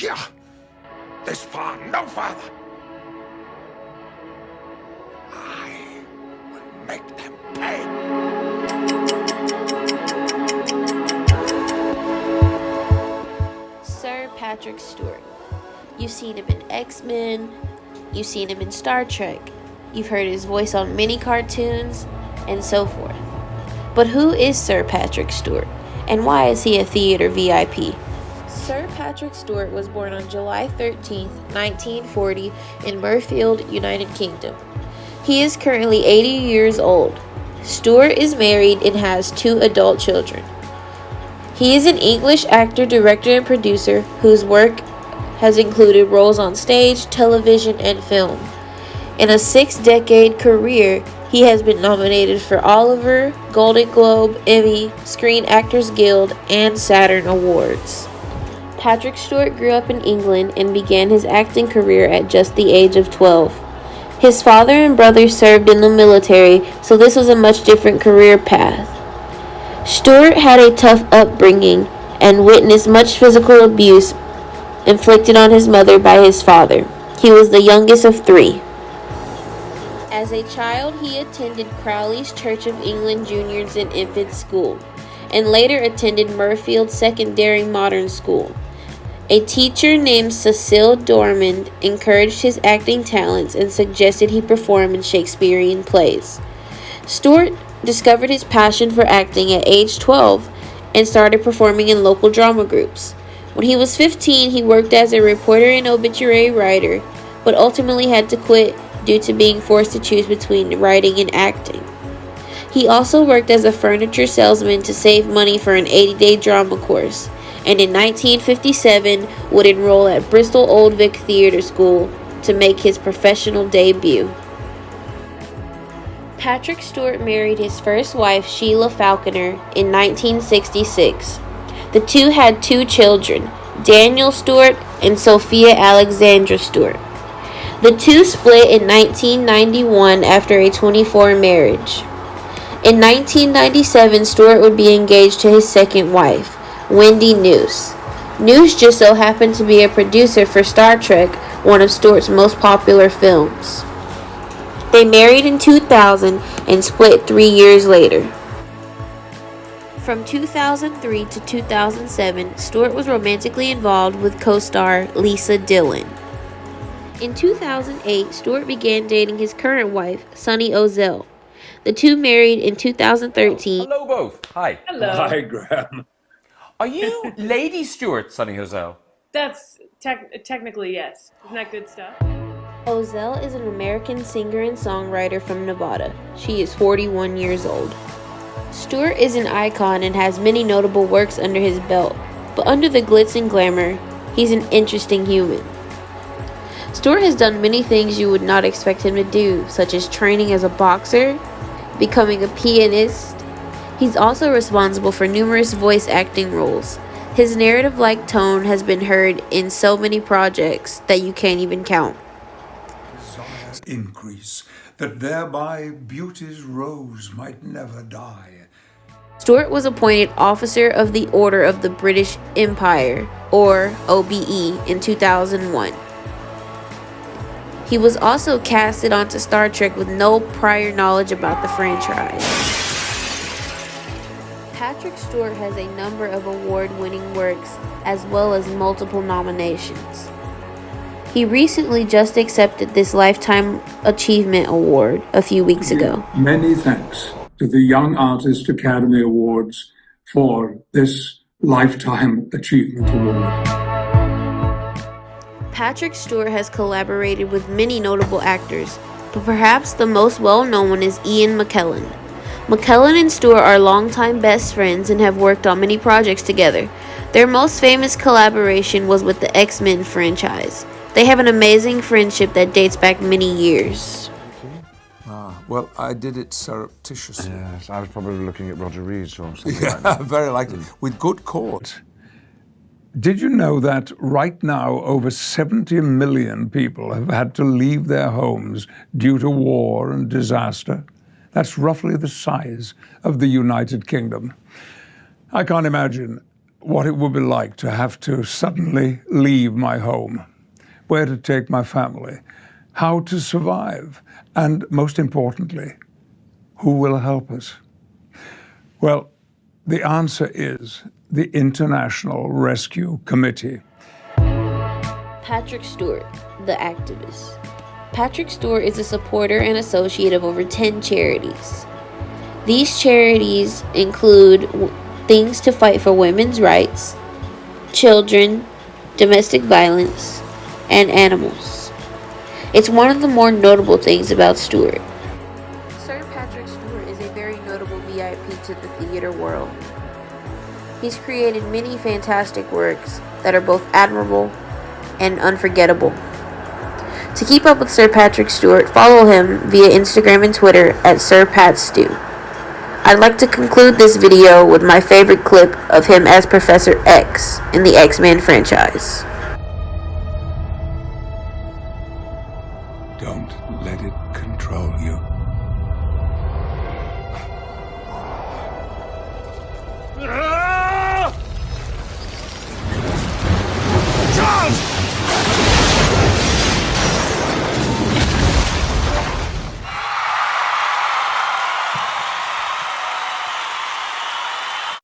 here. This far, no farther. I will make them pay. Sir Patrick Stewart. You've seen him in X-Men, you've seen him in Star Trek, you've heard his voice on many cartoons, and so forth. But who is Sir Patrick Stewart, and why is he a theater VIP? Sir Patrick Stewart was born on July 13, 1940 in Mirfield, United Kingdom. He is currently 80 years old. Stewart is married and has 2 adult children. He is an English actor, director, and producer whose work has included roles on stage, television, and film. In a 6-decade career, he has been nominated for Oliver, Golden Globe, Emmy, Screen Actors Guild, and Saturn Awards. Patrick Stewart grew up in England and began his acting career at just the age of 12. His father and brother served in the military, so this was a much different career path. Stewart had a tough upbringing and witnessed much physical abuse inflicted on his mother by his father. He was the youngest of 3. As a child, he attended Crowley's Church of England Juniors and Infant School, and later attended Mirfield Secondary Modern School. A teacher named Cecile Dormand encouraged his acting talents and suggested he perform in Shakespearean plays. Stewart discovered his passion for acting at age 12 and started performing in local drama groups. When he was 15, he worked as a reporter and obituary writer, but ultimately had to quit due to being forced to choose between writing and acting. He also worked as a furniture salesman to save money for an 80-day drama course, and in 1957 would enroll at Bristol Old Vic Theatre School to make his professional debut. Patrick Stewart married his first wife, Sheila Falconer, in 1966. The two had 2 children, Daniel Stewart and Sophia Alexandra Stewart. The two split in 1991 after a 24 marriage. In 1997, Stewart would be engaged to his second wife, Wendy Noose. Noose just so happened to be a producer for Star Trek, one of Stewart's most popular films. They married in 2000 and split 3 years later. From 2003 to 2007, Stewart was romantically involved with co-star Lisa Dillon. In 2008, Stewart began dating his current wife, Sunny Ozell. The two married in 2013. Hello both. Hi. Hello. Hi, Graham. Are you Lady Stewart, Sunny Ozell? That's technically yes. Isn't that good stuff? Ozell is an American singer and songwriter from Nevada. She is 41 years old. Stewart is an icon and has many notable works under his belt, but under the glitz and glamour, he's an interesting human. Stewart has done many things you would not expect him to do, such as training as a boxer, becoming a pianist. He's also responsible for numerous voice acting roles. His narrative-like tone has been heard in so many projects that you can't even count. Desire's increase, that thereby beauty's rose might never die. Stewart was appointed Officer of the Order of the British Empire, or OBE, in 2001. He was also casted onto Star Trek with no prior knowledge about the franchise. Patrick Stewart has a number of award-winning works, as well as multiple nominations. He recently just accepted this Lifetime Achievement Award a few weeks ago. Many thanks to the Young Artist Academy Awards for this Lifetime Achievement Award. Patrick Stewart has collaborated with many notable actors, but perhaps the most well-known one is Ian McKellen. McKellen and Stewart are longtime best friends and have worked on many projects together. Their most famous collaboration was with the X-Men franchise. They have an amazing friendship that dates back many years. Well, I did it surreptitiously. Yes, I was probably looking at Roger Rees or something like Yeah, that. very likely. With good cause. Did you know that right now over 70 million people have had to leave their homes due to war and disaster? That's roughly the size of the United Kingdom. I can't imagine what it would be like to have to suddenly leave my home, where to take my family, how to survive, and most importantly, who will help us? Well, the answer is the International Rescue Committee. Patrick Stewart, the activist. Patrick Stewart is a supporter and associate of over 10 charities. These charities include things to fight for women's rights, children, domestic violence, and animals. It's one of the more notable things about Stewart. Sir Patrick Stewart is a very notable VIP to the theater world. He's created many fantastic works that are both admirable and unforgettable. To keep up with Sir Patrick Stewart, follow him via Instagram and Twitter at Sir Pat Stew. I'd like to conclude this video with my favorite clip of him as Professor X in the X-Men franchise. Don't let it control you.